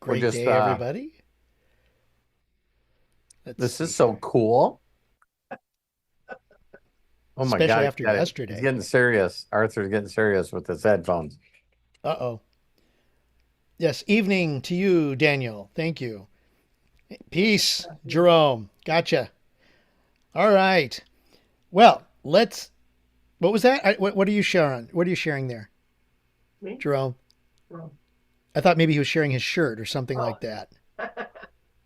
We're Great just day, everybody. Let's this is see so here. cool. Oh my Especially God, after he's yesterday. getting serious. Arthur's getting serious with his headphones. Uh-oh. Yes, evening to you, Daniel. Thank you. Peace, Jerome. Gotcha. All right. Well, what was that? What are you sharing? What are you sharing there, Me? Jerome? Oh, I thought maybe he was sharing his shirt or something like that. oh,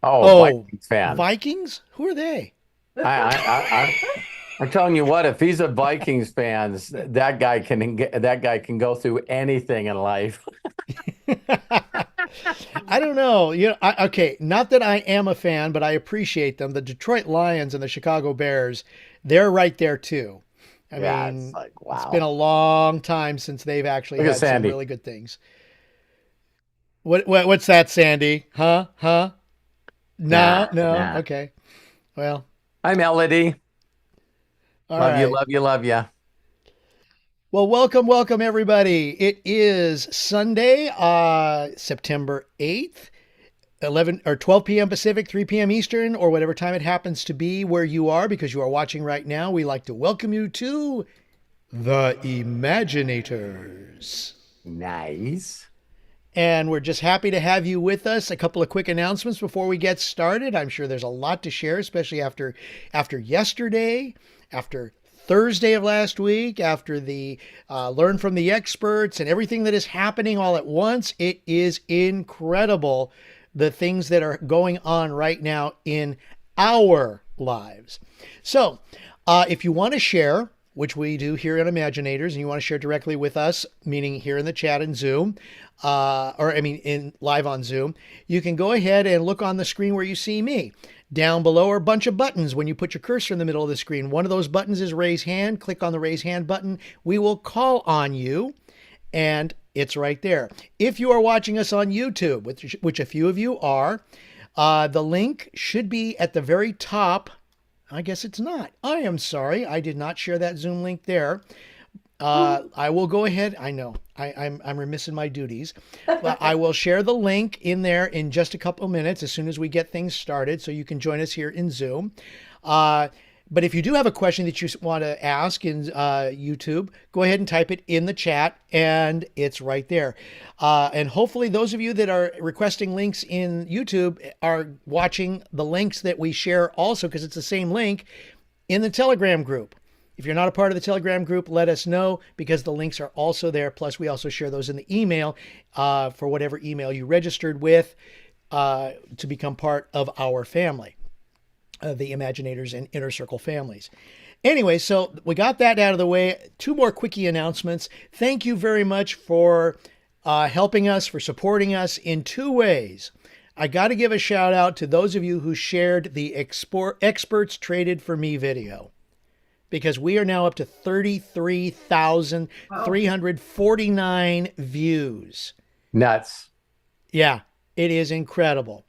Oh, Vikings fan. Vikings? Who are they? I I'm telling you what, if he's a Vikings fan, that guy can go through anything in life. I don't know. Okay, not that I am a fan, but I appreciate them. The Detroit Lions and the Chicago Bears, they're right there too. I Yeah, it's mean, like it's been wow. a long time since they've actually Look at had some Sandy. really good things. What's that, Sandy? Huh? Huh? Nah, No, no. nah. Okay. Well, Hi, Melody. all Love you, right. love you, love you. Well, welcome everybody. It is Sunday, September 8th. 11 or 12 p.m. Pacific, 3 p.m. Eastern, or whatever time it happens to be where you are, because you are watching right now. We like to welcome you to the Imaginators. Nice. And we're just happy to have you with us. A couple of quick announcements before we get started. I'm sure there's a lot to share, especially after yesterday, after Thursday of last week, after the learn from the experts and everything that is happening all at once. It is incredible the things that are going on right now in our lives. So, if you want to share, which we do here in Imaginators, and you want to share directly with us, meaning here in the chat in Zoom, or I mean in live on Zoom, you can go ahead and look on the screen where you see me. Down below are a bunch of buttons. When you put your cursor in the middle of the screen, one of those buttons is raise hand. Click on the raise hand button. We will call on you, and it's right there. If you are watching us on YouTube, which a few of you are, the link should be at the very top. I guess it's not. I am sorry. I did not share that Zoom link there. I will go ahead. I know I'm remiss in my duties, but I will share the link in there in just a couple of minutes as soon as we get things started, so you can join us here in Zoom. Uh, but if you do have a question that you want to ask in YouTube, go ahead and type it in the chat, and it's right there. And hopefully, those of you that are requesting links in YouTube are watching the links that we share also, because it's the same link in the Telegram group. If you're not a part of the Telegram group, let us know, because the links are also there. Plus, we also share those in the email for whatever email you registered with to become part of our family, the Imaginators and Inner Circle families. Anyway, so we got that out of the way. Two more quickie announcements. Thank you very much for helping us, for supporting us in two ways. I got to give a shout out to those of you who shared the Experts Traded for Me video, because we are now up to Oh, 33,349 views. nuts. Yeah, it is incredible.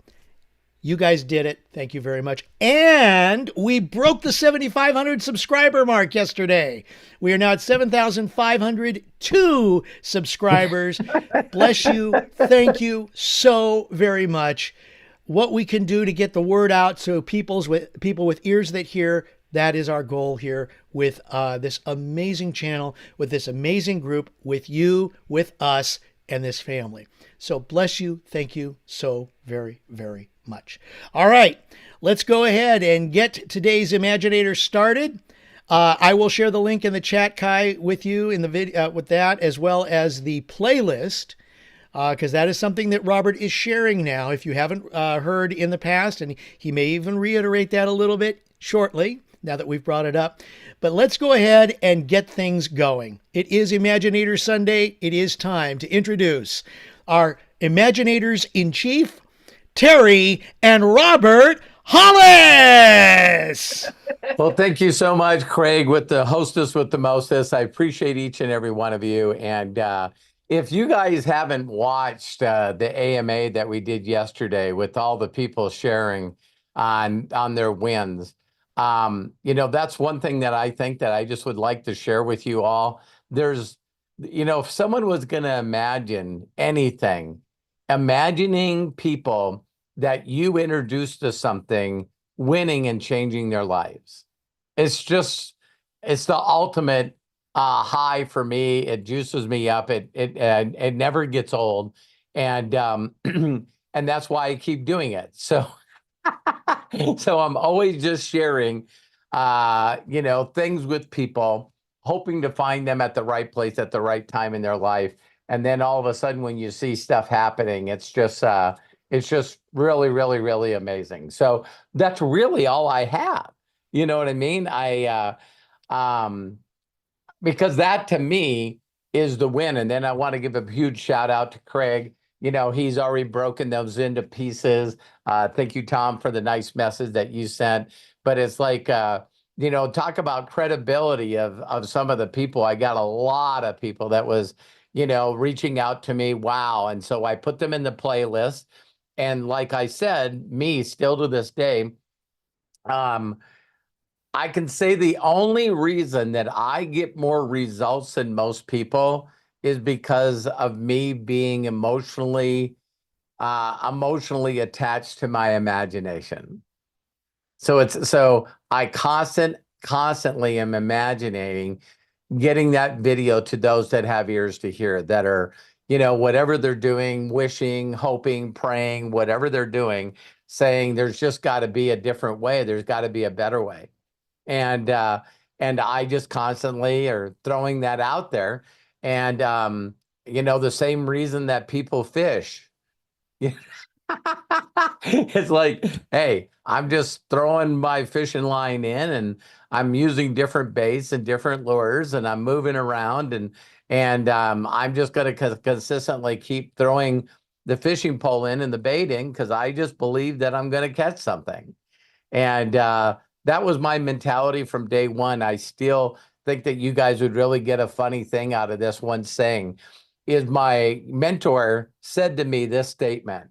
You guys did it. Thank you very much. And we broke the 7,500 subscriber mark yesterday. We are now at 7,502 subscribers. Bless you. Thank you so very much. What we can do to get the word out so people with ears that hear, that is our goal here with this amazing channel, with this amazing group, with you, with us, and this family. So bless you. Thank you so very, very much. All right, let's go ahead and get today's Imaginator started. I will share the link in the chat, Kai, with you in the video with that, as well as the playlist, because that is something that Robert is sharing now. If you haven't heard in the past, and he may even reiterate that a little bit shortly now that we've brought it up. But let's go ahead and get things going. It is Imaginator Sunday. It is time to introduce our Imaginators in Chief, Terry and Robert Hollis. Well, thank you so much, Craig, with the hostess with the mostest. I appreciate each and every one of you. And if you guys haven't watched the AMA that we did yesterday with all the people sharing on their wins, that's one thing that I think that I just would like to share with you all. If someone was going to imagine anything, imagining people that you introduced to something winning and changing their lives. It's the ultimate high for me. It juices me up. It never gets old, and and that's why I keep doing it. So so I'm always just sharing, things with people, hoping to find them at the right place at the right time in their life. And then all of a sudden, when you see stuff happening, it's just really, really, really amazing. So that's really all I have. You know what I mean? Because that to me is the win. And then I want to give a huge shout out to Craig. He's already broken those into pieces. Thank you, Tom, for the nice message that you sent. But it's like, talk about credibility of some of the people. I got a lot of people that was, reaching out to me. Wow. And so I put them in the playlist. And like I said, me still to this day, I can say the only reason that I get more results than most people is because of me being emotionally attached to my imagination. So I constantly am imagining getting that video to those that have ears to hear, that are, whatever they're doing, wishing, hoping, praying, whatever they're doing, saying there's just got to be a different way. There's got to be a better way. And I just constantly are throwing that out there. And the same reason that people fish. It's like, hey, I'm just throwing my fishing line in, and I'm using different baits and different lures, and I'm moving around, and I'm just going to consistently keep throwing the fishing pole in and the bait in, because I just believe that I'm going to catch something. And that was my mentality from day one. I still think that you guys would really get a funny thing out of this one saying, is my mentor said to me this statement.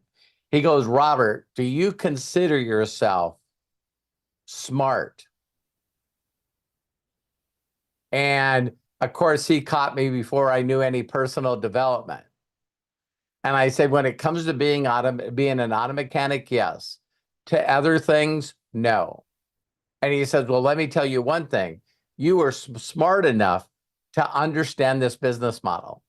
He goes, Robert, do you consider yourself smart? And of course, he caught me before I knew any personal development. And I said, when it comes to being an auto mechanic, yes. To other things, no. And he says, well, let me tell you one thing. You were smart enough to understand this business model.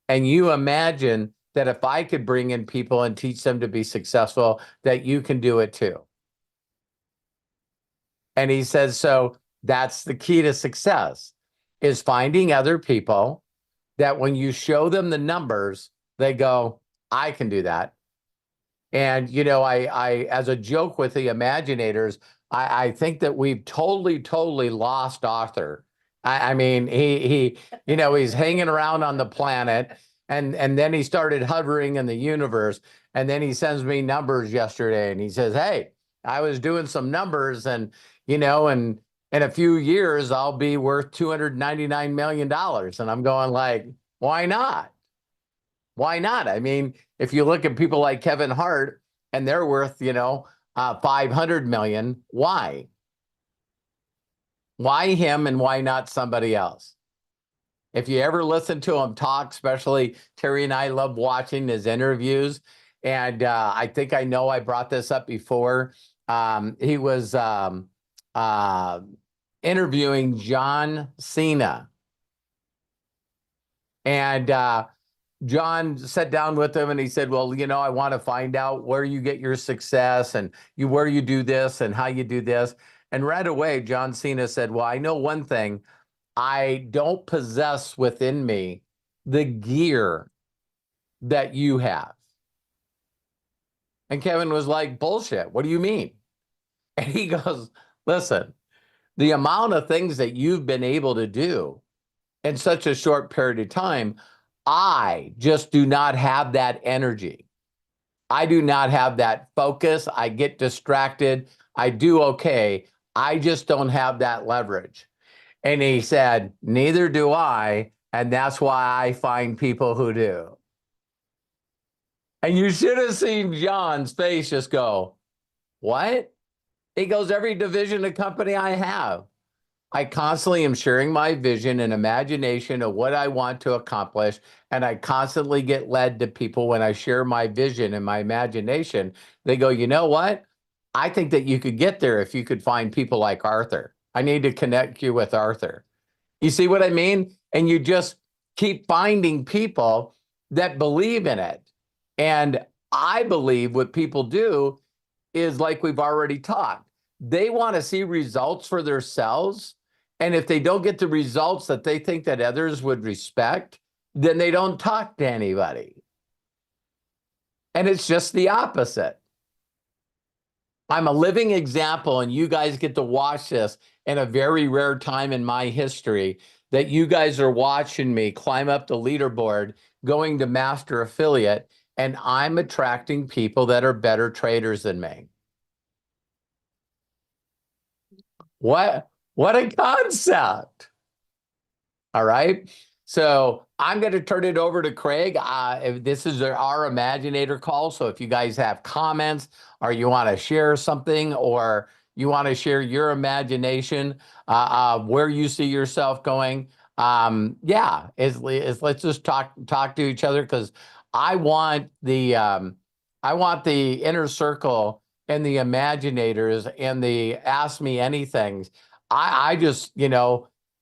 And you imagine that if I could bring in people and teach them to be successful, that you can do it too. And he says, so that's the key to success, is finding other people that when you show them the numbers, they go, I can do that. And, I as a joke with the Imaginators, I think that we've totally lost Arthur. I mean, he's hanging around on the planet, and then he started hovering in the universe. And then he sends me numbers yesterday, and he says, hey, I was doing some numbers, and, in a few years, I'll be worth $299 million. And I'm going like, why not? Why not? I mean, if you look at people like Kevin Hart and they're worth, 500 million, why? Why him and why not somebody else? If you ever listen to him talk, especially Terry and I love watching his interviews. And I think I know I brought this up before. He was interviewing John Cena. And John sat down with him and he said, well, I want to find out where you get your success and where you do this and how you do this. And right away, John Cena said, well, I know one thing. I don't possess within me the gear that you have. And Kevin was like, bullshit. What do you mean? And he goes, listen, the amount of things that you've been able to do in such a short period of time, I just do not have that energy. I do not have that focus. I get distracted. I do okay. I just don't have that leverage. And he said, neither do I. And that's why I find people who do. And you should have seen John's face just go, what? He goes, every division of company I have, I constantly am sharing my vision and imagination of what I want to accomplish. And I constantly get led to people when I share my vision and my imagination. They go, you know what? I think that you could get there if you could find people like Arthur. I need to connect you with Arthur. You see what I mean? And you just keep finding people that believe in it. And I believe what people do is like we've already talked. They want to see results for themselves. And if they don't get the results that they think that others would respect, then they don't talk to anybody. And it's just the opposite. I'm a living example, and you guys get to watch this in a very rare time in my history that you guys are watching me climb up the leaderboard, going to master affiliate, and I'm attracting people that are better traders than me. What a concept. All right. So I'm going to turn it over to Craig. If this is our Imaginator call. So if you guys have comments or you want to share something or you want to share your imagination, where you see yourself going, yeah, let's just talk to each other, because I want the inner circle and the Imaginators and the Ask Me Anythings. I just,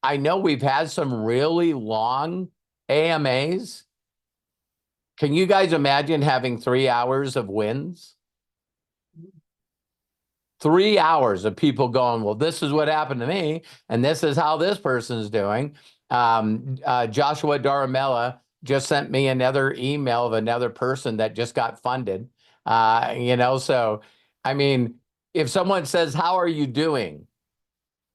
I know we've had some really long AMAs. Can you guys imagine having 3 hours of wins? 3 hours of people going, well, this is what happened to me, and this is how this person's doing. Joshua Daramella just sent me another email of another person that just got funded. So, I mean, if someone says, how are you doing?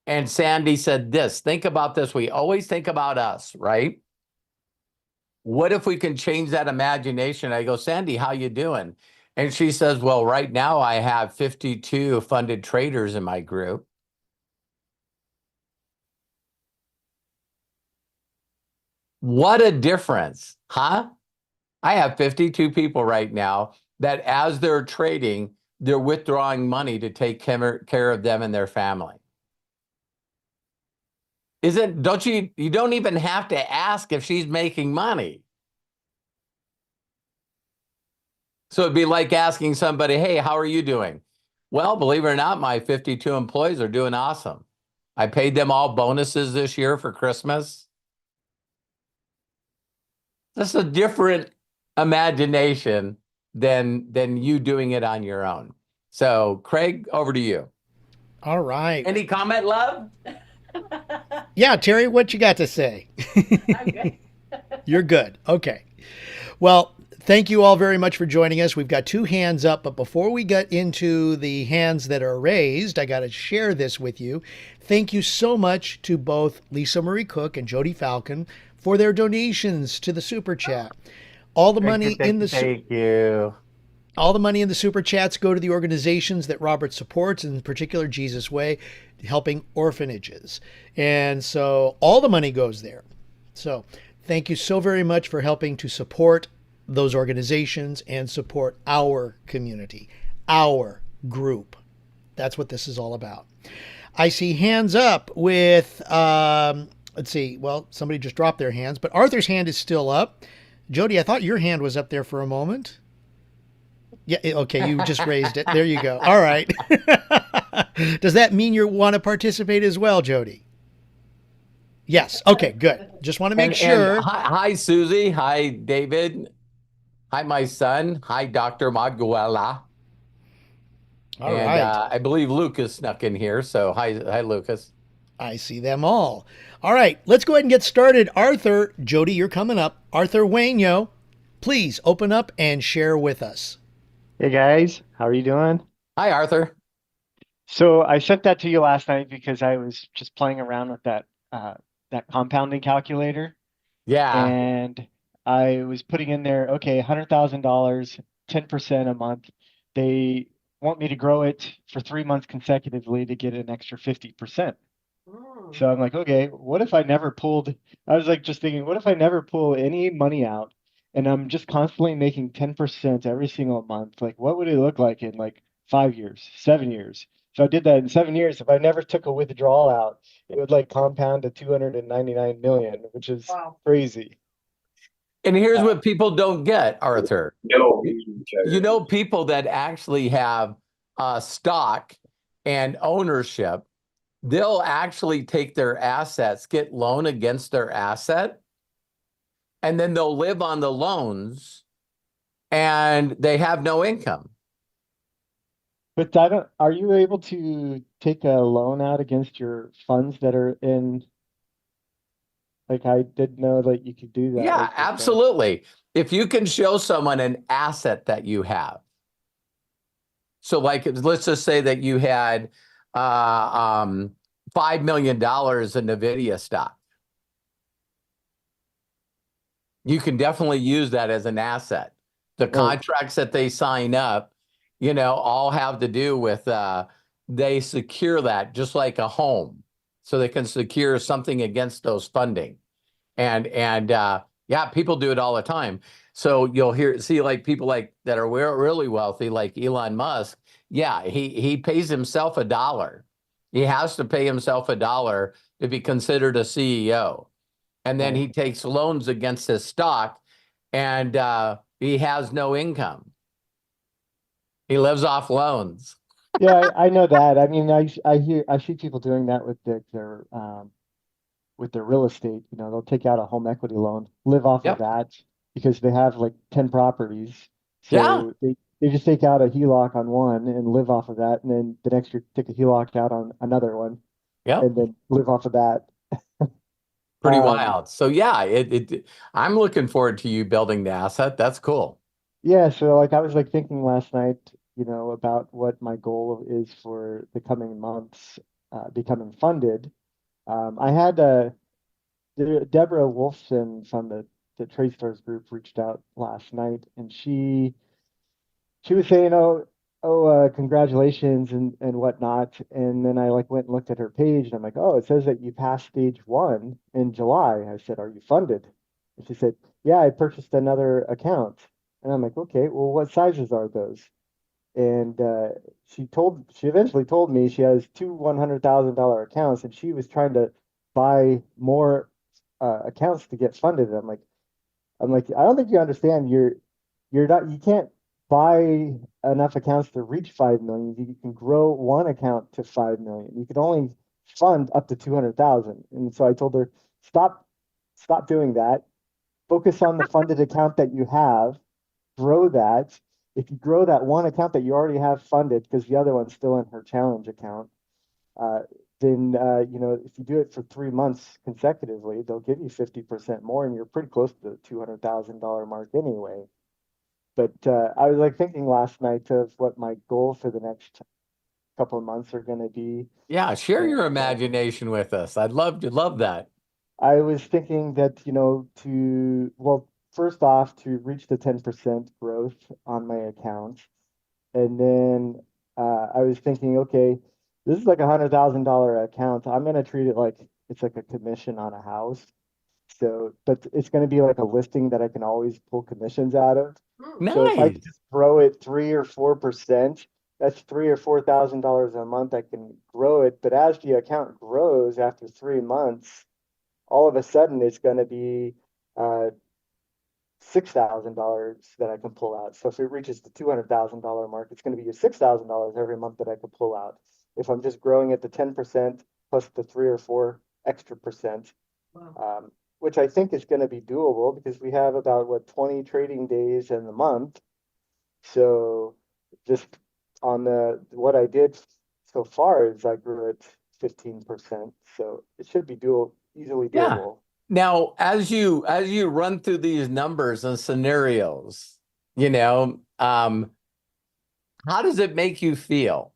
And Sandy said this, think about this. We always think about us, right? What if we can change that imagination? I go, Sandy, how you doing? And she says, well, right now I have 52 funded traders in my group. What a difference, huh? I have 52 people right now that as they're trading, they're withdrawing money to take care of them and their family. You don't even have to ask if she's making money. So it'd be like asking somebody, hey, how are you doing? Well, believe it or not, my 52 employees are doing awesome. I paid them all bonuses this year for Christmas. That's a different imagination than you doing it on your own. So, Craig, over to you. All right. Any comment, love? Yeah, Terry, what you got to say? I'm good. You're good. Okay. Well, thank you all very much for joining us. We've got 2 hands up, but before we get into the hands that are raised, I got to share this with you. Thank you so much to both Lisa Marie Cook and Jody Falcon for their donations to the Super Chat. All the money in the Thank you. All the money in the Super Chats go to the organizations that Robert supports, in particular Jesus Way, helping orphanages. And so all the money goes there. So thank you so very much for helping to support those organizations and support our community, our group. That's what this is all about. I see hands up with, let's see, well, somebody just dropped their hands, but Arthur's hand is still up. Jody, I thought your hand was up there for a moment. Yeah, okay, you just raised it. There you go. All right. Does that mean you want to participate as well, Jody? Yes. Okay, good. Just want to make sure. And hi, Susie. Hi, David. Hi, my son. Hi, Dr. Maguela. All right. I believe Lucas snuck in here. So hi, Lucas. I see them all. All right, let's go ahead and get started. Arthur, Jody, you're coming up. Arthur Wainio, please open up and share with us. Hey guys, how are you doing? Hi, Arthur. So I sent that to you last night because I was just playing around with that compounding calculator, Yeah. and I was putting in there, okay, $100,000, 10% a month. They want me to grow it for 3 months consecutively to get an extra 50%. So I'm like, okay, what if I never pulled? I was like just thinking, what if I never pull any money out and I'm just constantly making 10% every single month? Like, what would it look like in like 5 years, 7 years? if I did that in 7 years, if I never took a withdrawal out, it would like compound to 299 million, which is crazy. And here's Uh, what people don't get, Arthur. No. You know, people that actually have stock and ownership, they'll actually take their assets, get loan against their asset, and then they'll live on the loans and they have no income. But are you able to take a loan out against your funds that are in, like I did know that you could do that. Yeah, Like absolutely. If you can show someone an asset that you have. So like, let's just say that you had $5 million in NVIDIA stock. You can definitely use that as an asset. The contracts that they sign up, you know, all have to do with they secure that just like a home. So they can secure something against those funding. And yeah, people do it all the time. So you'll see like people like that are really wealthy, like Elon Musk. Yeah, he pays himself $1. He has to pay himself $1 to be considered a CEO. And then he takes loans against his stock, and he has no income. He lives off loans. yeah, I know that. I mean, I see people doing that with their real estate. You know, they'll take out a home equity loan, live off of that because they have like 10 properties. So they just take out a HELOC on one and live off of that, and then the next year take a HELOC out on another one, and then live off of that. Pretty wild. So yeah, I'm looking forward to you building the asset. That's cool. Yeah, so like I was like thinking last night, you know, about what my goal is for the coming months, becoming funded. I had Deborah Wolfson from the Trade Stars group reached out last night, and she was saying, congratulations and whatnot. And then I like went and looked at her page, and I'm like, oh, it says that you passed stage 1 in July. I said, are you funded? And she said, yeah, I purchased another account. And I'm like, okay, well, what sizes are those? And she eventually told me she has two $100,000 accounts, and she was trying to buy more accounts to get funded. I'm like, I don't think you understand. You can't buy enough accounts to reach 5 million. You can grow one account to 5 million. You can only fund up to 200,000. And so I told her, stop doing that. Focus on the funded account that you have, grow that. If you grow that one account that you already have funded, because the other one's still in her challenge account, then if you do it for 3 months consecutively, they'll give you 50% more, and you're pretty close to the $200,000 mark anyway. But I was like thinking last night of what my goal for the next couple of months are going to be. Yeah, share your imagination with us. I'd love that. I was thinking that, first off, to reach the 10% growth on my account. And then I was thinking, okay, this is like $100,000 account. I'm going to treat it like it's like a commission on a house. So, but it's going to be like a listing that I can always pull commissions out of. Nice. So if I just grow it 3 or 4%, that's $3,000 or $4,000 a month. I can grow it, but as the account grows after 3 months, all of a sudden it's going to be $6,000 that I can pull out. So if it reaches the $200,000 mark, it's going to be $6,000 every month that I can pull out. If I'm just growing at the 10% plus the 3 or 4 extra percent, which I think is going to be doable because we have about 20 trading days in the month. So just on what I did so far is I grew it 15%. So it should be easily doable. Yeah. Now, as you run through these numbers and scenarios, how does it make you feel?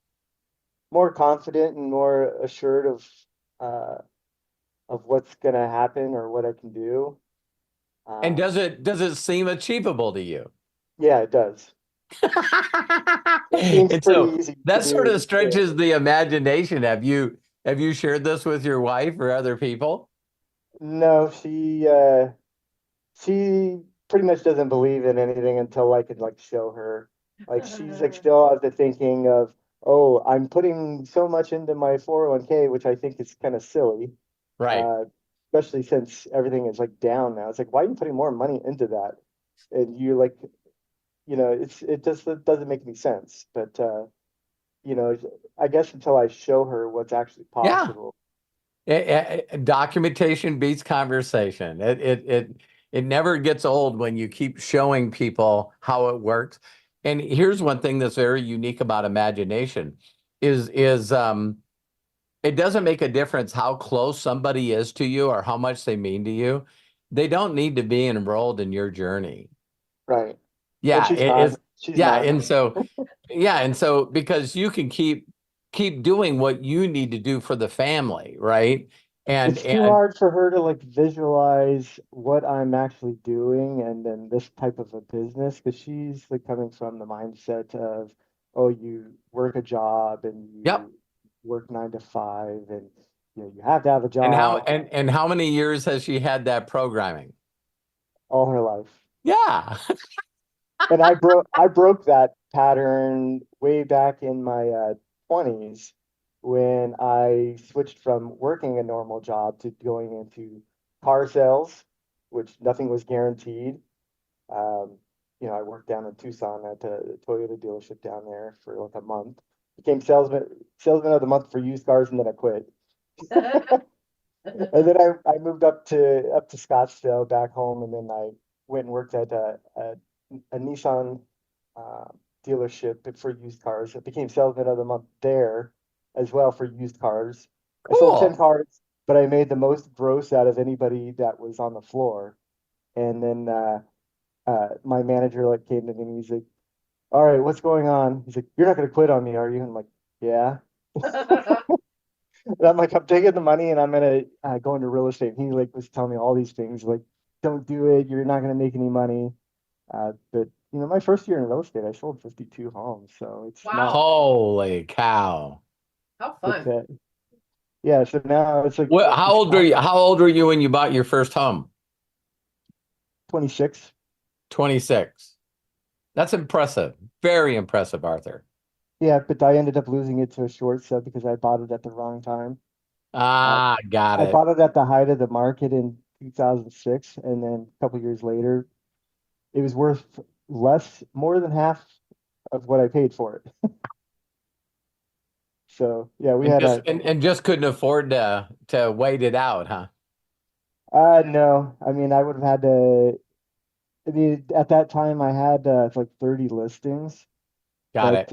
More confident and more assured of what's going to happen or what I can do. And does it seem achievable to you? Yeah, it does. And so easy that to sort do. of stretches the imagination. Have you shared this with your wife or other people? No, she pretty much doesn't believe in anything until I could like show her. Like she's like still of the thinking of, oh, I'm putting so much into my 401k, which I think is kind of silly, Right. uh, especially since everything is like down now. It's like, why are you putting more money into that? And you like, it just it doesn't make any sense. But you know, I guess until I show her what's actually Yeah. possible. Documentation beats conversation. It never gets old when you keep showing people how it works. And here's one thing that's very unique about imagination is it doesn't make a difference how close somebody is to you or how much they mean to you. They don't need to be enrolled in your journey. Right. And Yeah, she's it not. is. She's Yeah, not. and so because you can keep doing what you need to do for the family, right? And It's too and hard for her to like visualize what I'm actually doing and then this type of a business because she's like coming from the mindset of, oh, you work a job and yep. you work 9 to 5 and you have to have a And how job and how many years has she had that programming? all her life. Yeah. And I broke that pattern way back in my 20s when I switched from working a normal job to going into car sales, which nothing was guaranteed. Um, I worked down in Tucson at the Toyota dealership down there for like a month. Became salesman of the month for used cars, and then I quit. And then I moved up to Scottsdale back home, and then I went and worked at a Nissan uh, dealership for used cars. I became salesman of the month there as well for used cars. I sold 10 Cool. cars, but I made the most gross out of anybody that was on the floor. And then my manager like came to me and he's like, "All right, what's going on?" He's like, "You're not going to quit on me, are you?" And I'm like, "Yeah." And I'm like, "I'm taking the money and I'm gonna go into real estate." And he like was telling me all these things like, "Don't do it. You're not gonna make any money." But my first year in real estate, I sold 52 homes, so it's not. Wow. Holy cow. How But fun. yeah, so now it's like What, how it's old are you? How old were you when you bought your first home? 26. 26. That's impressive. Very impressive, Arthur. Yeah, but I ended up losing it to a short sale because I bought it at the wrong time. Uh, Ah, got I it. bought it at the height of the market in 2006, and then a couple years later, it was worth more than half of what I paid for it. So yeah, we And had just a and just couldn't afford to wait it out, huh? no, I mean I would have had to. I mean at that time I had like 30 listings, Got but it.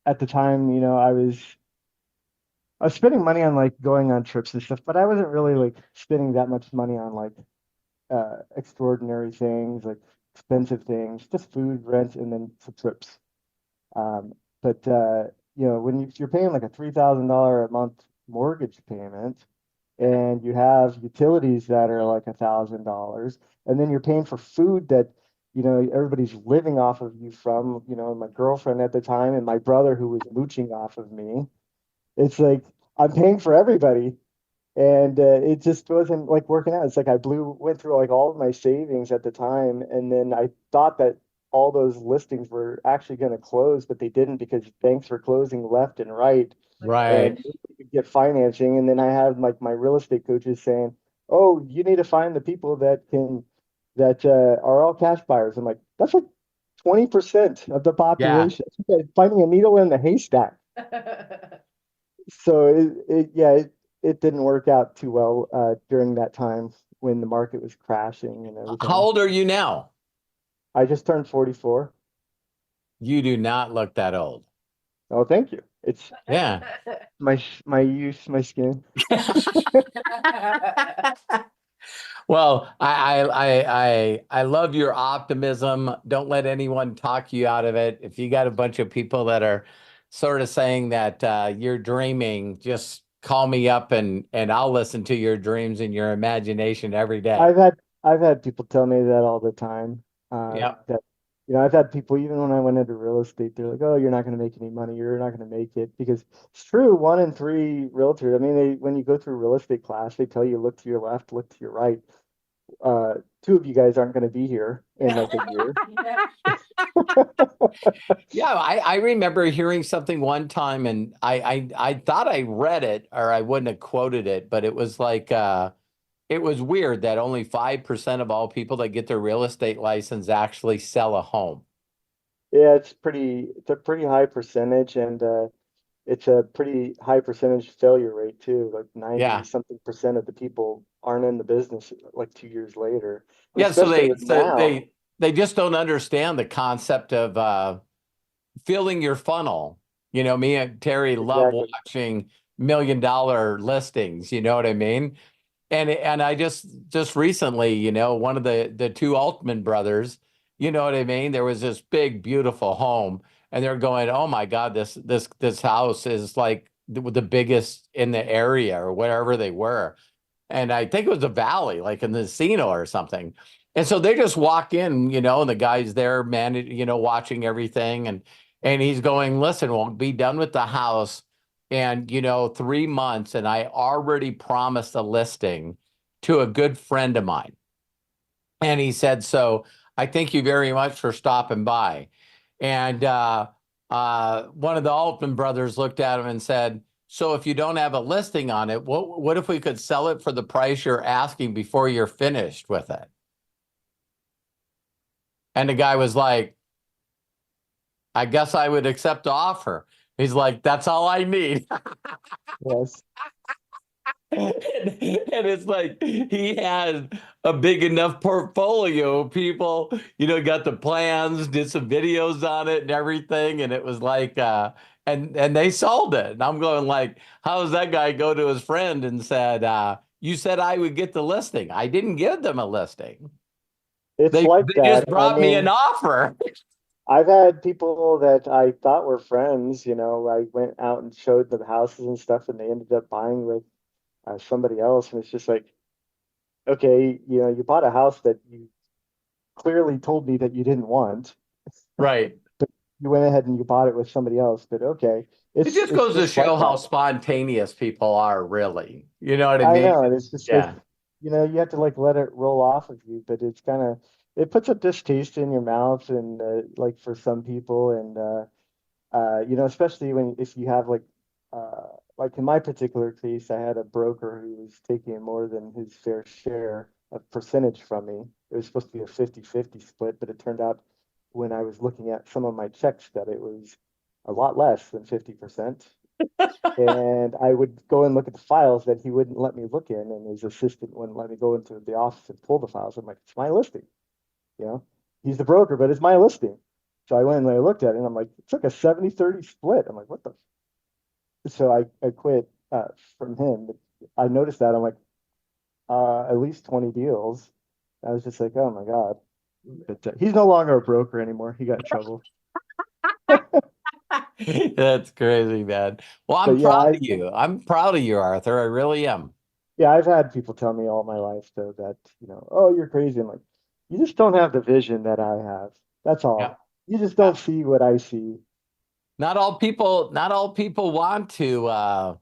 at the time, I was spending money on like going on trips and stuff, but I wasn't really like spending that much money on like extraordinary things, like expensive things, just food, rent, and then some trips. But when you're paying like a $3,000 a month mortgage payment, and you have utilities that are like $1,000, and then you're paying for food that everybody's living off of you from, my girlfriend at the time and my brother who was mooching off of me. It's like I'm paying for everybody, and it just wasn't like working out. It's like I went through like all of my savings at the time, and then I thought that all those listings were actually going to close, but they didn't because banks were closing left and right, Right. and you could get financing. And then I had like my real estate coaches saying, "Oh, you need to find the people that are all cash buyers." I'm like, that's like 20% of the Yeah. population. It's like finding a needle in the haystack. So it didn't work out too well during that time when the market was crashing and How everything. old are you now? I just turned 44. You do not look that old. Oh, thank you. It's Yeah. my youth, my skin. Well, I love your optimism. Don't let anyone talk you out of it. If you got a bunch of people that are sort of saying that you're dreaming, just call me up and I'll listen to your dreams and your imagination every day. I've had people tell me that all the time. Yeah. That I've had people even when I went into real estate, they're like, "Oh, you're not going to make any money. You're not going to make it," because it's true. 1 in 3 realtors. I mean, when you go through real estate class, they tell you look to your left, look to your right. Two of you guys aren't going to be here in like a year. Yeah, I remember hearing something one time, and I thought I read it or I wouldn't have quoted it, but it was like it was weird that only 5% of all people that get their real estate license actually sell a home. Yeah, it's a pretty high percentage, and it's a pretty high percentage failure rate too. Like 90 Yeah. something percent of the people aren't in the business like 2 years later. And Yeah, so especially they with so now. they just don't understand the concept of filling your funnel. You know, me and Terry love Exactly. watching $1 million listings, you know what I mean? And I just recently, one of the two Altman brothers, you know what I mean? There was this big, beautiful home, and they're going, "Oh my God, this house is like the biggest in the area or wherever they were." And I think it was a valley, like in the casino or something. And so they just walk in, and the guy's there, watching everything, and he's going, "Listen, we'll be done with the house, and 3 months, and I already promised a listing to a good friend of mine." And he said, "So I thank you very much for stopping by." And one of the Altman brothers looked at him and said, "So if you don't have a listing on it, what if we could sell it for the price you're asking before you're finished with it?" And the guy was like, "I guess I would accept the offer." He's like, "That's all I need." Yes. And it's like he had a big enough portfolio of people, got the plans, did some videos on it and everything. And it was like, and they sold it. And I'm going like, how does that guy go to his friend and said, "You said I would get the listing. I didn't give them a listing. It's like They just that. I brought me an mean, offer." I've had people that I thought were friends, I went out and showed them houses and stuff, and they ended up buying with somebody else. And it's just like, okay, you bought a house that you clearly told me that you didn't want. Right. You went ahead and you bought it with somebody else, but okay. It It's just it's goes to just show like how that. spontaneous people are, really. You know what I I mean? know, and it's just Yeah. you have to like let it roll off of you, but it's kind of it puts a distaste in your mouth, and like for some people, and especially when if you have like in my particular case, I had a broker who was taking more than his fair share of percentage from me. It was supposed to be a 50-50 split, but it turned out when I was looking at some of my checks that it was a lot less than 50%. And I would go and look at the files that he wouldn't let me look in, and his assistant wouldn't let me go into the office and pull the files. I'm like, it's my listing, you know. He's the broker, but it's my listing. So I went and I looked at it, and I'm like, it's like a 70-30 split. I'm like, what the? So I quit from him. I noticed that. I'm like, at least 20 deals. I was just like, oh my God. But he's no longer a broker anymore. He got in trouble. That's crazy, man. Well, I'm But yeah, proud of you. I'm proud of you, Arthur. I really am. I've had people tell me all my life though that, oh, you're crazy. I'm like, you just don't have the vision that I have. That's Yeah. all. You just Yeah. don't see what I see. Not all people want to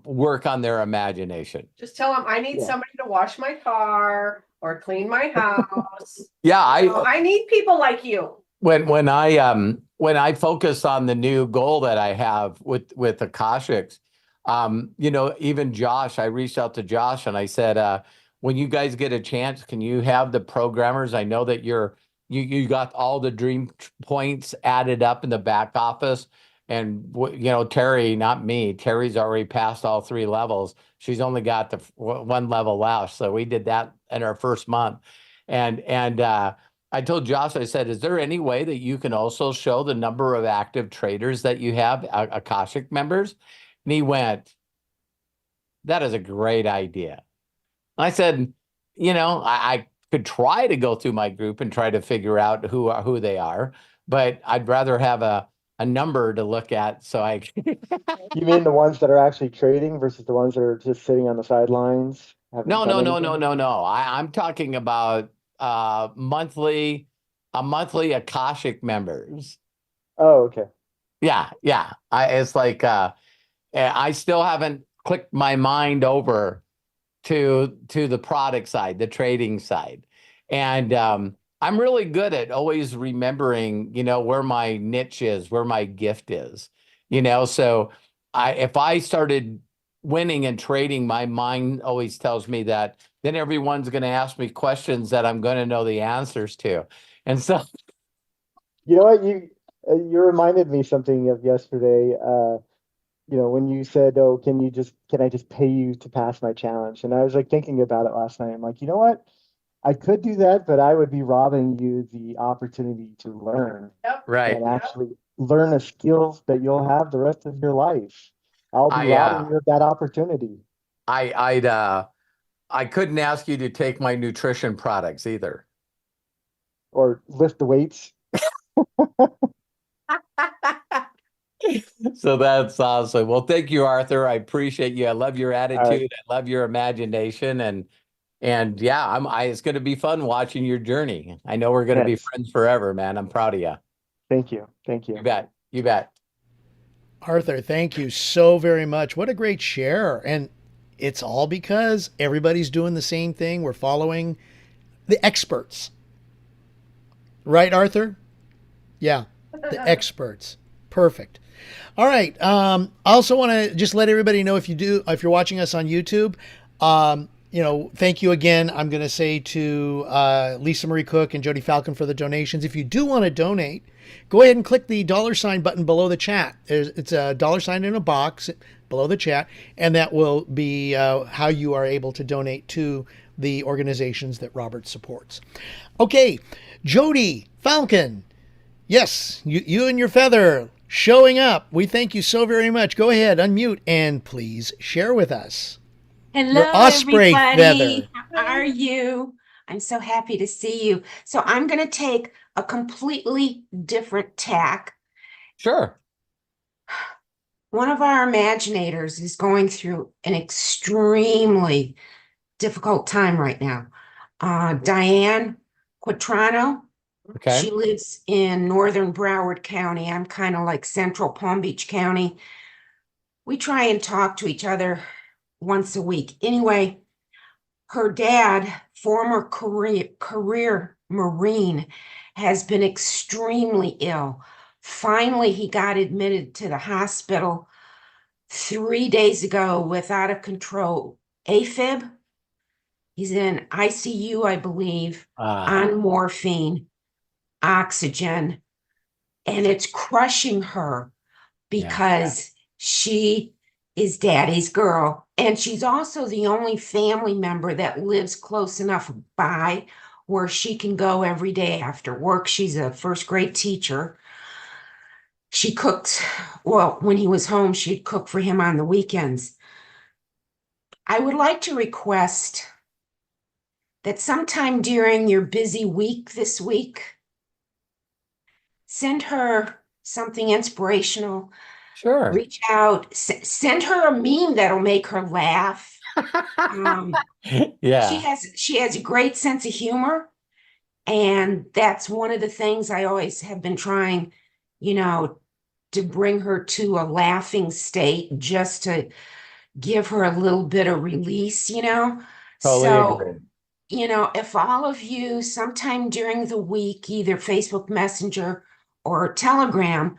work on their imagination. Just tell them I need Yeah. somebody to wash my car or clean my house. Yeah, I need people like you. when I focus on the new goal that I have with Akashics, even Josh, I reached out to Josh and I said, when you guys get a chance, can you have the programmers? I know that you got all the dream points added up in the back office. And Terry, not me, Terry's already passed all 3 levels. She's only got the one level left. So we did that in our first month. And I told Josh, I said, is there any way that you can also show the number of active traders that you have, Akashic members? And he went, that is a great idea. I said, I could try to go through my group and try to figure out who they are, but I'd rather have a number to look at. So I, You mean the ones that are actually trading versus the ones that are just sitting on the sidelines, haven't no, done no, no, no, anything? no, no. I'm talking about monthly Akashic members. Oh, okay. Yeah, yeah. It's like I still haven't clicked my mind over to the product side, the trading side. And I'm really good at always remembering, where my niche is, where my gift is, so if I started winning and trading, my mind always tells me that then everyone's going to ask me questions that I'm going to know the answers to. And so, You know what? You reminded me something of yesterday. When you said, "Oh, can I just pay you to pass my challenge?" And I was like thinking about it last night. I'm like, you know what? I could do that, but I would be robbing you the opportunity to learn Yep. right. and actually learn a skill that you'll have the rest of your life. I'll be I, robbing you of that opportunity. I couldn't ask you to take my nutrition products either. Or lift the weights. So that's awesome. Well, thank you, Arthur. I appreciate you. I love your All right. attitude. I love your imagination, and yeah, it's going to be fun watching your journey. I know we're going to be Yes. friends forever, man. I'm proud of you. Thank you. Thank you. You bet. You bet. Arthur, thank you so very much. What a great share. And it's all because everybody's doing the same thing. We're following the experts. Right, Arthur? Yeah, the experts. Perfect. All right. I also want to just let everybody know if you're watching us on YouTube, thank you again. I'm going to say to Lisa Marie Cook and Jody Falcon for the donations. If you do want to donate, go ahead and click the $ button below the chat. It's a $ in a box below the chat, and that will be how you are able to donate to the organizations that Robert supports. Okay, Jody Falcon. Yes, you and your feather showing up. We thank you so very much. Go ahead, unmute, and please share with us. Hello, Your osprey everybody. feather. How are you? I'm so happy to see you. So I'm going to take a completely different tack. Sure. One of our imaginators is going through an extremely difficult time right now. Diane Quatrano. Okay. She lives in northern Broward County. I'm kind of like central Palm Beach County. We try and talk to each other once a week. Anyway, her dad, former career Marine, has been extremely ill. Finally, he got admitted to the hospital 3 days ago with out of control AFib. He's in ICU, I believe, on morphine, oxygen, and it's crushing her because she is daddy's girl. And she's also the only family member that lives close enough by where she can go every day after work. She's a first grade teacher. She cooked, well, when he was home, she'd cook for him on the weekends. I would like to request that sometime during your busy week this week, send her something inspirational. Sure. Reach out, send her a meme that'll make her laugh. Yeah. She has a great sense of humor, and that's one of the things I always have been trying, to bring her to a laughing state, just to give her a little bit of release, Totally So, agree. if all of you sometime during the week, either Facebook Messenger or Telegram,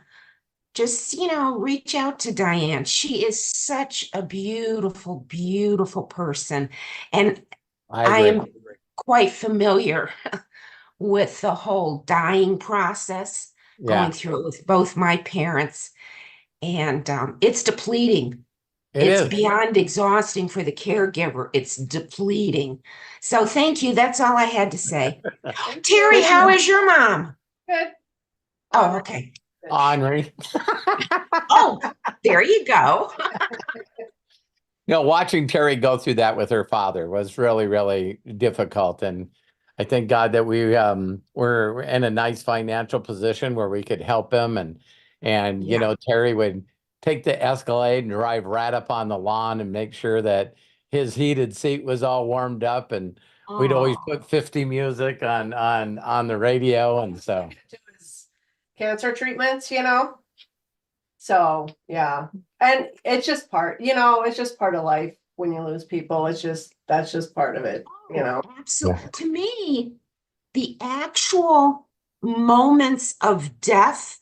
just, reach out to Diane. She is such a beautiful, beautiful person. And I agree. am quite familiar with the whole dying process, going through it with both my parents. And it's depleting. It's beyond exhausting for the caregiver. It's depleting. So thank you. That's all I had to say. Terry, how is your mom? Good. Oh, okay. Henri. Oh, there you go. Watching Terry go through that with her father was really, really difficult. And I thank God that we were in a nice financial position where we could help him. And Terry would take the Escalade and drive right up on the lawn and make sure that his heated seat was all warmed up. And we'd always put 50 music on the radio. And so To his cancer treatments, So yeah. And it's just it's just part of life when you lose people. That's just part of it, Absolutely. To me, the actual moments of death,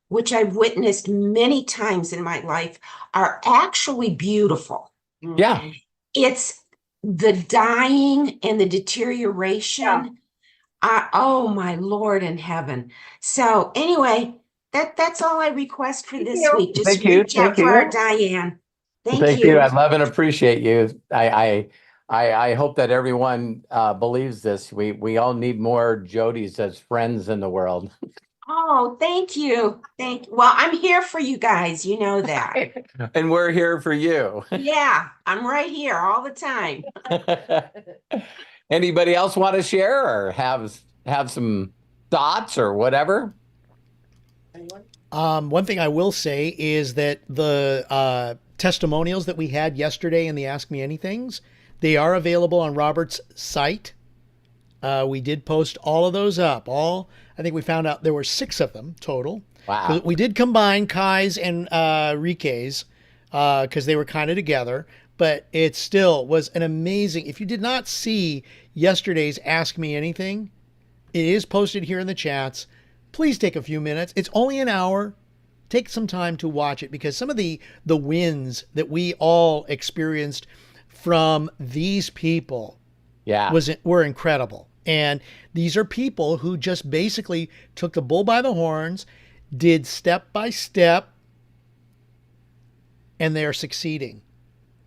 which I've witnessed many times in my life, are actually beautiful. Yeah. It's the dying and the deterioration. Oh my Lord in heaven. So anyway, that's all I request for this week. Just Thank you. reach out Thank for our you. Diane. Thank Thank you. you. I love and appreciate you. I hope that everyone believes this. We all need more Jodys as friends in the world. Oh, thank you. Well, I'm here for you guys. You know that. And we're here for you. Yeah, I'm right here all the time. Anybody else want to share or have some thoughts or whatever? One thing I will say is that the testimonials that we had yesterday in the Ask Me Anythings, they are available on Robert's site. We did post all of those up. I think we found out there were 6 of them total. Wow. We did combine Kai's and Rike's because they were kind of together, but it still was an amazing. If you did not see yesterday's Ask Me Anything, it is posted here in the chats. Please take a few minutes. It's only an hour. Take some time to watch it because some of the wins that we all experienced from these people were incredible. And these are people who just basically took the bull by the horns, did step by step, and they are succeeding.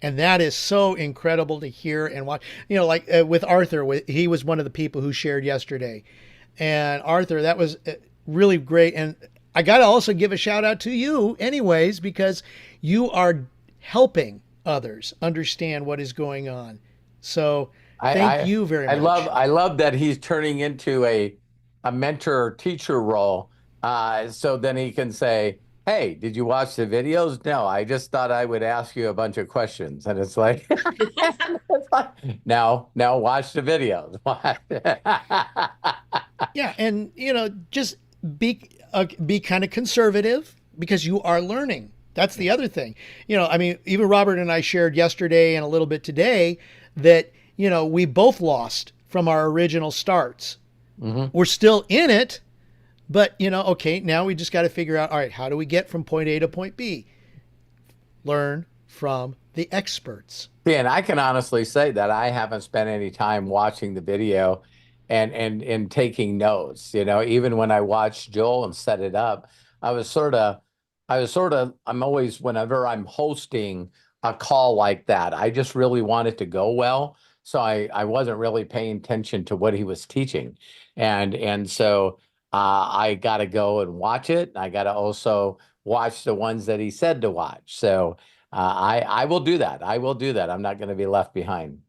And that is so incredible to hear and watch. Like with Arthur, he was one of the people who shared yesterday. And Arthur, that was really great. And I got to also give a shout out to you anyways, because you are helping others understand what is going on. So thank you very much. I love that he's turning into a mentor teacher role. So then he can say, hey, did you watch the videos? No, I just thought I would ask you a bunch of questions. And it's like, now watch the videos. Yeah. And, just be kind of conservative because you are learning. That's the other thing. Even Robert and I shared yesterday and a little bit today that, we both lost from our original starts. Mm-hmm. We're still in it, but, okay, now we just got to figure out, all right, how do we get from point A to point B? Learn from the experts. Yeah, and I can honestly say that I haven't spent any time watching the video and taking notes. Even when I watched Joel and set it up, I'm always, whenever I'm hosting a call like that, I just really want it to go well. So I wasn't really paying attention to what he was teaching. And so I got to go and watch it. I got to also watch the ones that he said to watch. So I will do that. I'm not going to be left behind.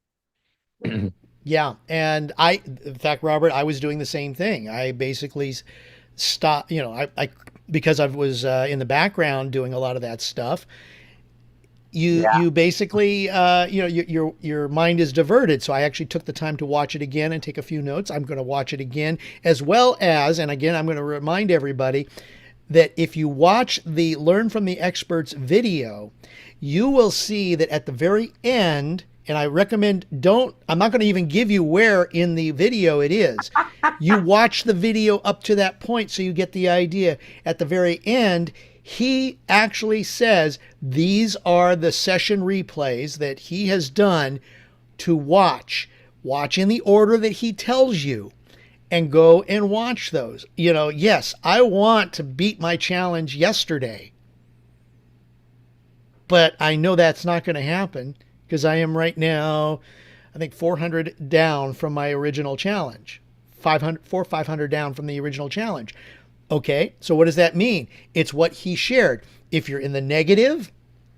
Yeah. And in fact, Robert, I was doing the same thing. I basically stopped, because I was in the background doing a lot of that stuff. You basically, your mind is diverted. So I actually took the time to watch it again and take a few notes. I'm going to watch it again, as well as, and again, I'm going to remind everybody that if you watch the Learn from the Experts video, you will see that at the very end, and I recommend I'm not going to even give you where in the video it is. You watch the video up to that point so you get the idea. At the very end, he actually says these are the session replays that he has done to watch. Watch in the order that he tells you and go and watch those. Yes, I want to beat my challenge yesterday, but I know that's not going to happen because I am right now, I think 400 down from my original challenge, 500 down from the original challenge. Okay, so what does that mean? It's what he shared. If you're in the negative,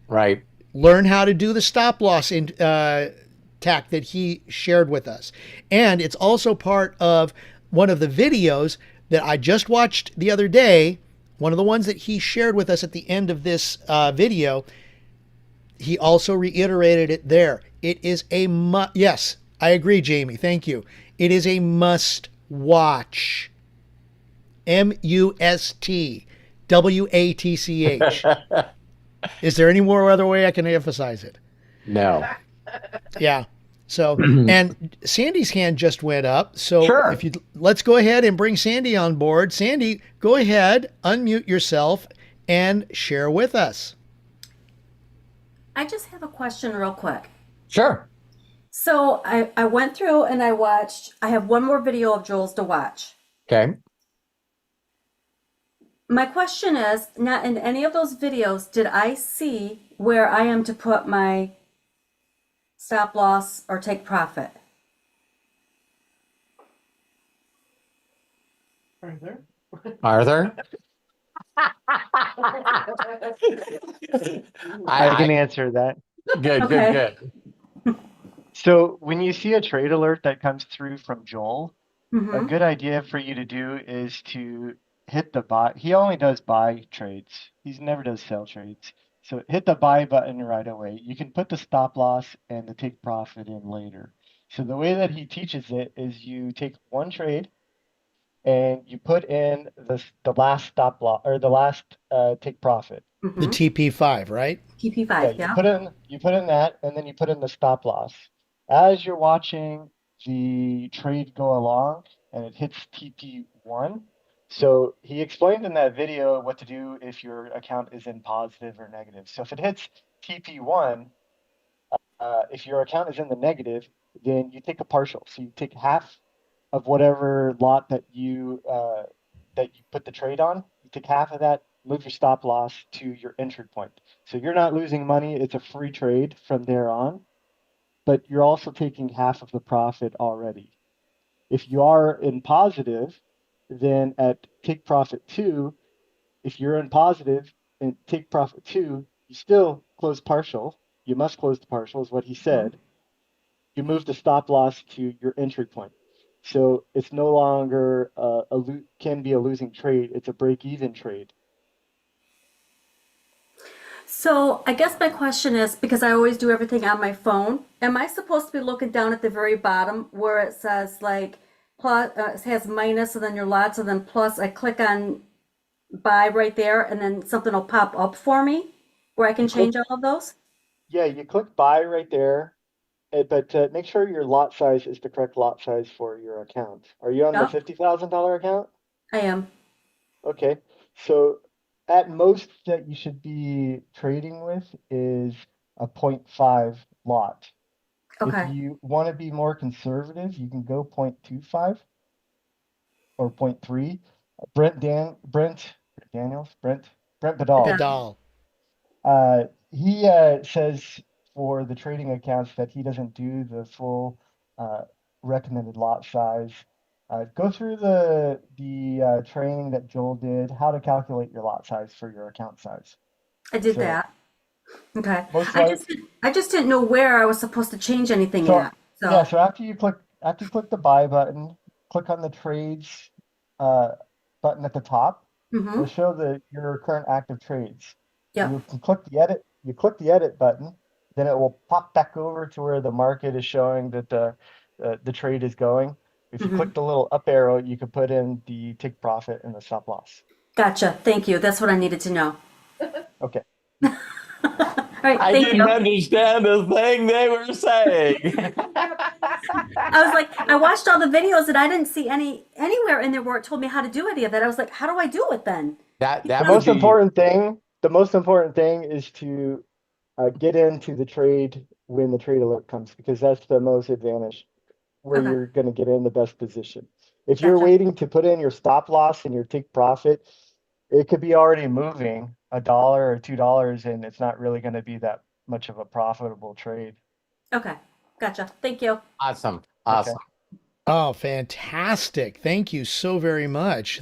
right, learn how to do the stop loss tack that he shared with us. And it's also part of one of the videos that I just watched the other day, one of the ones that he shared with us at the end of this video. He also reiterated it there. It is yes, I agree, Jamie. Thank you. It is a must watch. MUST Is there any more other way I can emphasize it? No. Yeah. So, and Sandy's hand just went up. So Sure. if you let's go ahead and bring Sandy on board. Sandy, go ahead, unmute yourself and share with us. I just have a question real quick. Sure. So I went through and I have one more video of Joel's to watch. Okay. My question is, not in any of those videos did I see where I am to put my stop loss or take profit. Arthur? I can answer that. Good, Okay. good. So when you see a trade alert that comes through from Joel, a Mm-hmm. good idea for you to do is to hit the buy. He only does buy trades. He never does sell trades. So hit the buy button right away. You can put the stop loss and the take profit in later. So the way that he teaches it is you take one trade and you put in the last stop loss or the last take profit. The Mm-hmm. TP5, right? TP5, Yeah, yeah. you put in that, and then you put in the stop loss. As you're watching the trade go along, and it hits TP1. So he explained in that video what to do if your account is in positive or negative. So if it hits TP1, if your account is in the negative, then you take a partial. So you take half of whatever lot that you put the trade on. You take half of that, move your stop loss to your entry point. So you're not losing money. It's a free trade from there on, but you're also taking half of the profit already. If you are in positive, then at take profit 2, if you're in positive and take profit 2, you still close partial. You must close the partial is what he said. You move the stop loss to your entry point. So it's no longer can be a losing trade. It's a break-even trade. So I guess my question is, because I always do everything on my phone, am I supposed to be looking down at the very bottom where it says like plus, it has minus and then your lots and then plus? I click on buy right there and then something will pop up for me where I can change all of those? Yeah, you click buy right there, but make sure your lot size is the correct lot size for your account. Are you on the Yeah, $50,000 account? I am. Okay, so at most that you should be trading with is a 0.5 lot. If Okay. you want to be more conservative, you can go 0.25 or 0.3. Brent Badal, Badal. he says for the trading accounts that he doesn't do the full recommended lot size. Go through the training that Joel did, how to calculate your lot size for your account size. I did So that. Okay. most I like just I just didn't know where I was supposed to change anything so at. yeah. So, So after you click the buy button, click on the trades button at the top. mm-hmm. It'll show your current active trades. Yep. You can click the edit. You click the edit button, then it will pop back over to where the market is showing that the trade is going. If you Mm-hmm. click the little up arrow, you can put in the take profit and the stop loss. Gotcha. Thank you. That's what I needed to know. Okay. All right. I Thank didn't you. understand a thing they were saying. I was like, I watched all the videos and I didn't see anywhere in there where it told me how to do any of that. I was like, how do I do it then? That The would most be important thing is to get into the trade when the trade alert comes, because that's the most advantage where Okay. you're going to get in the best position. If you're Gotcha. waiting to put in your stop loss and your take profit, it could be already moving $1 or $2, and it's not really going to be that much of a profitable trade. Okay. Gotcha. Thank you. awesome. Okay. Awesome. Oh, fantastic. Thank you so very much.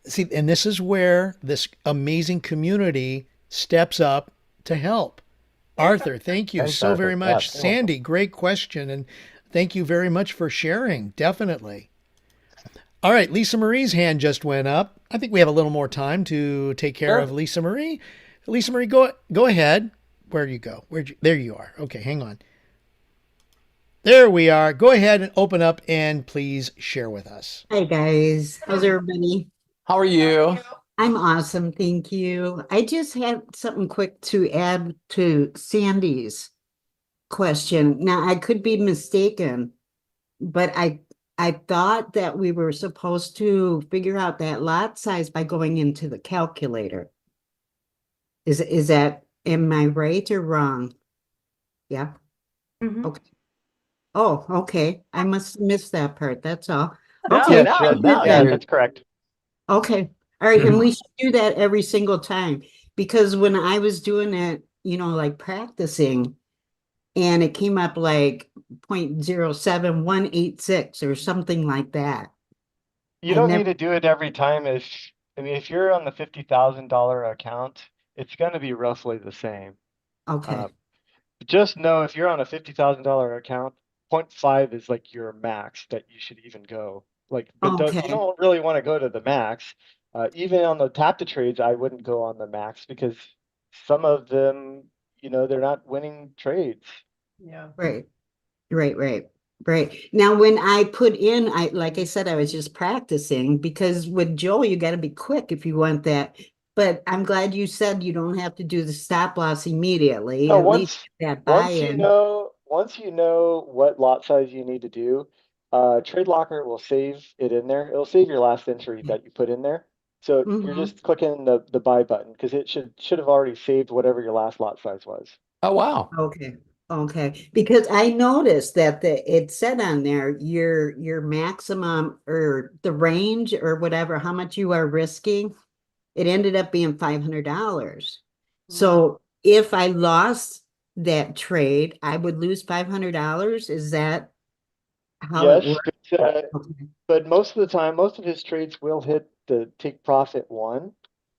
See, and this is where this amazing community steps up to help. Arthur, thank you Thanks, so very Arthur. much. Yes. Sandy, great question. And thank you very much for sharing. Definitely. All right, Lisa Marie's hand just went up. I think we have a little more time to take care Sure. of Lisa Marie. Lisa Marie, go ahead. Where'd you go? There you are. Okay, hang on. There we are. Go ahead and open up and please share with us. Hi guys, how's everybody? How are you? I'm awesome, thank you. I just had something quick to add to Sandy's. question. Now, I could be mistaken, but I thought that we were supposed to figure out that lot size by going into the calculator. Is that, am I right or wrong? Yeah. Mhm. Okay. Oh, okay. I must have missed that part. That's all. No, Okay. no, good no, Yeah, then. you're- that's correct. Okay. All right. And we should do that every single time because when I was doing it, like practicing, and it came up like 0.07186 or something like that. You I don't never, need to do it every time. If you're on the $50,000 account, it's going to be roughly the same. okay. Just know if you're on a $50,000 account, 0.5 is like your max that you should even go. Like, but you Okay. don't really want to go to the max. Even on the tap to trades, I wouldn't go on the max because some of them, they're not winning trades. Yeah. Right. Right. Now, when I put in, like I said, I was just practicing because with Joel, you got to be quick if you want that. But I'm glad you said you don't have to do the stop loss immediately. No, At least that buy-in. once you know what lot size you need to do, Trade Locker will save it in there. It'll save your last entry that you put in there. So you're Mhm. just clicking the buy button because it should have already saved whatever your last lot size was. Oh, wow. Okay. Because I noticed that it said on there your maximum or the range or whatever, how much you are risking. It ended up being $500. So if I lost that trade, I would lose $500. Is that how it Yes, works? Okay. but most of the time, most of his trades will hit the take profit one.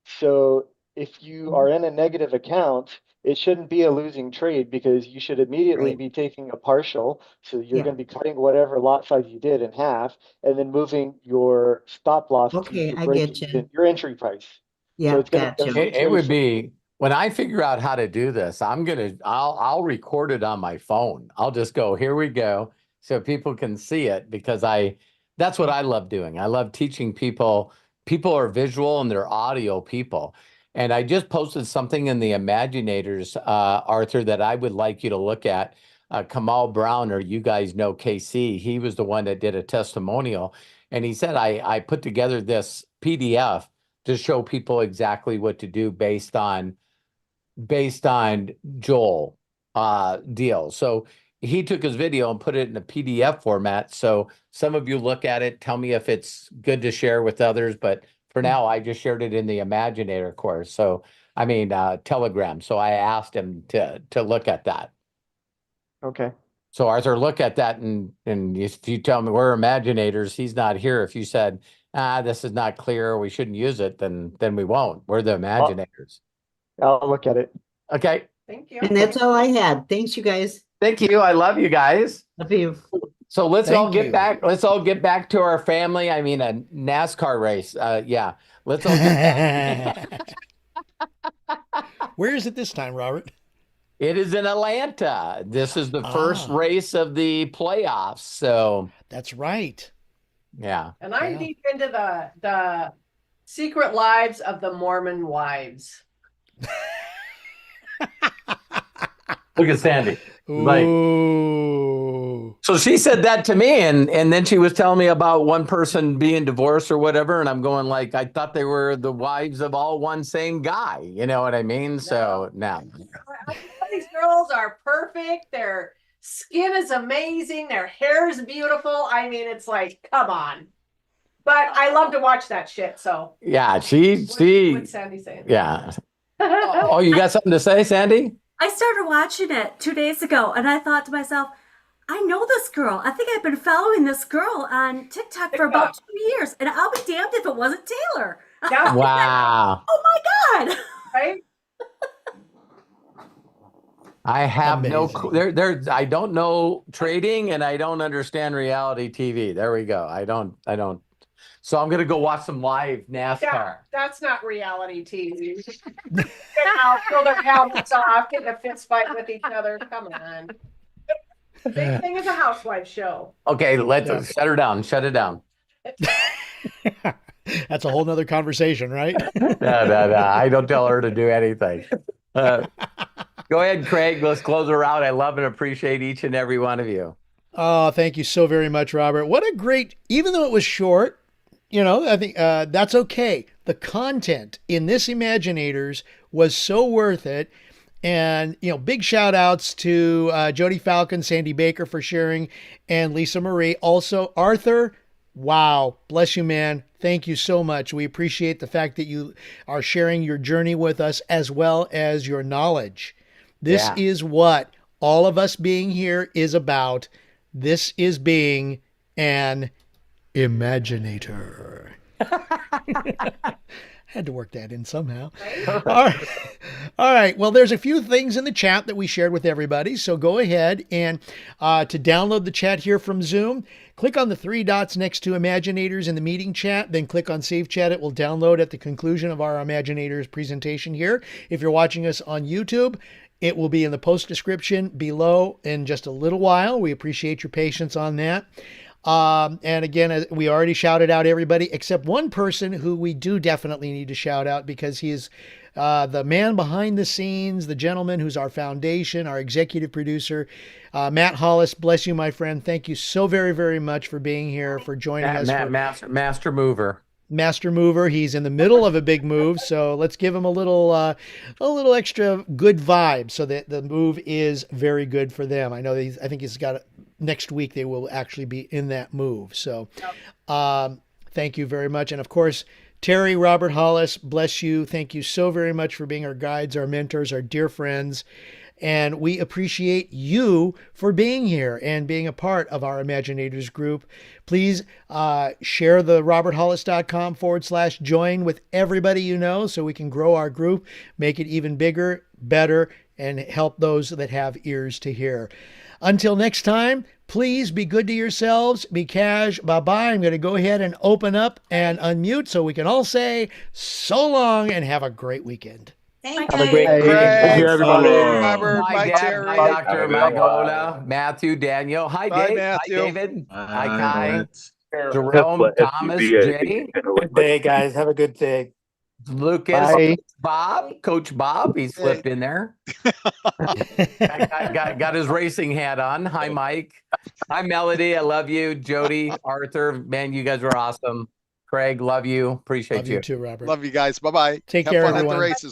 So if you are in a negative account, it shouldn't be a losing trade because you should immediately Right. be taking a partial. So you're Yeah. going to be cutting whatever lot size you did in half and then moving your stop loss to Okay, your I break get you. even, your entry price. So Yeah, it's going to gotcha. It would be when I figure out how to do this, I'll record it on my phone. I'll just go, here we go, so people can see it because that's what I love doing. I love teaching people. People are visual and they're audio people. And I just posted something in the Imaginators, Arthur, that I would like you to look at. Kamal Brown, or you guys know KC, he was the one that did a testimonial. And he said, I put together this PDF to show people exactly what to do based on Joel deal. So he took his video and put it in a PDF format. So some of you look at it, tell me if it's good to share with others. But for now, I just shared it in the Imaginator course. So I mean Telegram. So I asked him to look at that. Okay. So Arthur, look at that, and if you tell me we're Imaginators, he's not here. If you said, this is not clear, we shouldn't use it, then we won't. We're the Imaginators. I'll look at it. Okay. Thank you. And that's all I had. Thanks, you guys. Thank you. I love you guys. Love you. So let's all Thank get you. back. Let's all get back to our family. I mean, a NASCAR race. Yeah. Let's all get back. Where is it this time, Robert? It is in Atlanta. This is the first Ah. race of the playoffs. So That's right. yeah. And I'm Yeah. deep into the secret lives of the Mormon wives. Look at Sandy. Like, Ooh. so she said that to me, and then she was telling me about one person being divorced or whatever, and I'm going like, I thought they were the wives of all one same guy. You know what I mean? So now, These girls are perfect. Their skin is amazing. Their hair is beautiful. I mean, it's like, come on. But I love to watch that shit. So yeah, what's Sandy saying? yeah. Oh, you got something to say, Sandy? I started watching it 2 days ago, and I thought to myself, I know this girl. I think I've been following this girl on TikTok for about 2 years, and I'll be damned if it wasn't Taylor. Yeah. Wow. Oh my God. Right? I have no Amazing. there. I don't know trading, and I don't understand reality TV. There we go. I don't. So I'm gonna go watch some live NASCAR. Yeah, that's not reality TV. Get out, throw their helmets off, get in a fist fight with each other. Come on. Big thing is a housewife show. Okay, let's shut her down. Shut it down. That's a whole nother conversation, right? No. I don't tell her to do anything. Go ahead, Craig. Let's close her out. I love and appreciate each and every one of you. Oh, thank you so very much, Robert. What a great, even though it was short, I think that's okay. The content in this Imaginators was so worth it. And, big shout outs to Jody Falcon, Sandy Baker for sharing, and Lisa Marie. Also, Arthur, wow, bless you, man. Thank you so much. We appreciate the fact that you are sharing your journey with us as well as your knowledge. This is what all of us being here is about. This is being an Imaginator. Had to work that in somehow. All right. Well, there's a few things in the chat that we shared with everybody. So go ahead and to download the chat here from Zoom, click on the 3 dots next to Imaginators in the meeting chat, then click on Save Chat. It will download at the conclusion of our Imaginators presentation here. If you're watching us on YouTube, it will be in the post description below in just a little while. We appreciate your patience on that. And again, we already shouted out everybody except one person who we do definitely need to shout out because he is the man behind the scenes, the gentleman who's our foundation, our executive producer, Matt Hollis. Bless you, my friend. Thank you so very, very much for being here, for joining us. Master mover. Master mover. He's in the middle of a big move, so let's give him a little extra good vibe, so that the move is very good for them. I know I think he's got next week. They will actually be in that move. So, thank you very much, and of course, Terry, Robert Hollis, bless you. Thank you so very much for being our guides, our mentors, our dear friends. And we appreciate you for being here and being a part of our Imaginators group. Please share the roberthollis.com/join with everybody you know so we can grow our group, make it even bigger, better, and help those that have ears to hear. Until next time, please be good to yourselves. Be cash. Bye-bye. I'm going to go ahead and open up and unmute so we can all say so long and have a great weekend. Thank Have a you. great weekend. Thank you, everybody. Robert, Bye, bye, Deb. Terry. Bye, Dr. Bye. Magola, Matthew, Daniel. Hi, Bye, Dave. Matthew. Hi, David. Hi, Kai. Bye. Jerome, Thomas, Jay, Good day, guys. Have a good day. Lucas, Bye. Coach Bob. He slipped in there. got his racing hat on. Hi, Mike. Hi, Melody. I love you. Jody, Arthur. Man, you guys were awesome. Craig, love you. Appreciate Love you too, Robert. Love you guys. Bye-bye. Take Have care, fun everyone. at the races.